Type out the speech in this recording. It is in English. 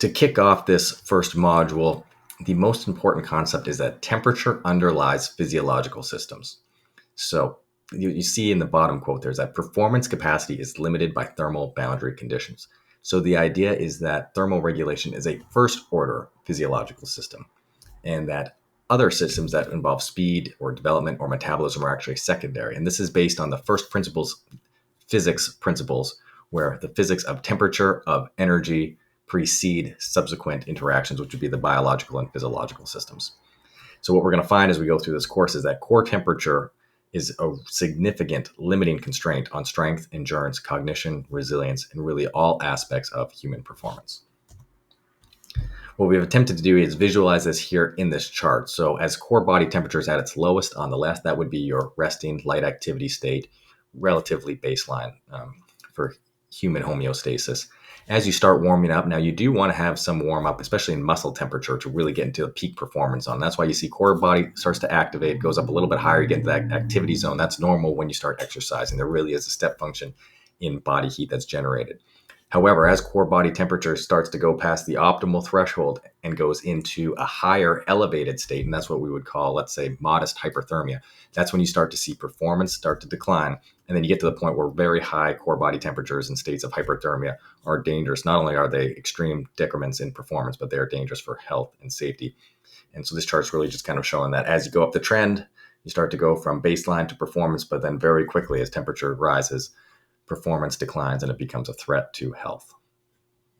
To kick off this first module, the most important concept is that temperature underlies physiological systems. So you see in the bottom quote there's that performance capacity is limited by thermal boundary conditions. So the idea is that thermal regulation is a first order physiological system, and that other systems that involve speed or development or metabolism are actually secondary. And this is based on the first principles, physics principles, where the physics of temperature, of energy precede subsequent interactions, which would be the biological and physiological systems. So what we're going to find as we go through this course is that core temperature is a significant limiting constraint on strength, endurance, cognition, resilience, and really all aspects of human performance. What we've attempted to do is visualize this here in this chart. So as core body temperature is at its lowest on the left, that would be your resting light activity state, relatively baseline for human homeostasis. As you start warming up, now you do want to have some warm up, especially in muscle temperature, to really get into the peak performance zone. That's why you see core body starts to activate, goes up a little bit higher, you get into that activity zone. That's normal when you start exercising. There really is a step function in body heat that's generated. However, as core body temperature starts to go past the optimal threshold and goes into a higher elevated state, and that's what we would call, let's say, modest hyperthermia, that's when you start to see performance start to decline. And then you get to the point where very high core body temperatures and states of hyperthermia are dangerous. Not only are they extreme decrements in performance, but they are dangerous for health and safety. And so this chart's really just kind of showing that as you go up the trend, you start to go from baseline to performance, but then very quickly as temperature rises, performance declines and it becomes a threat to health.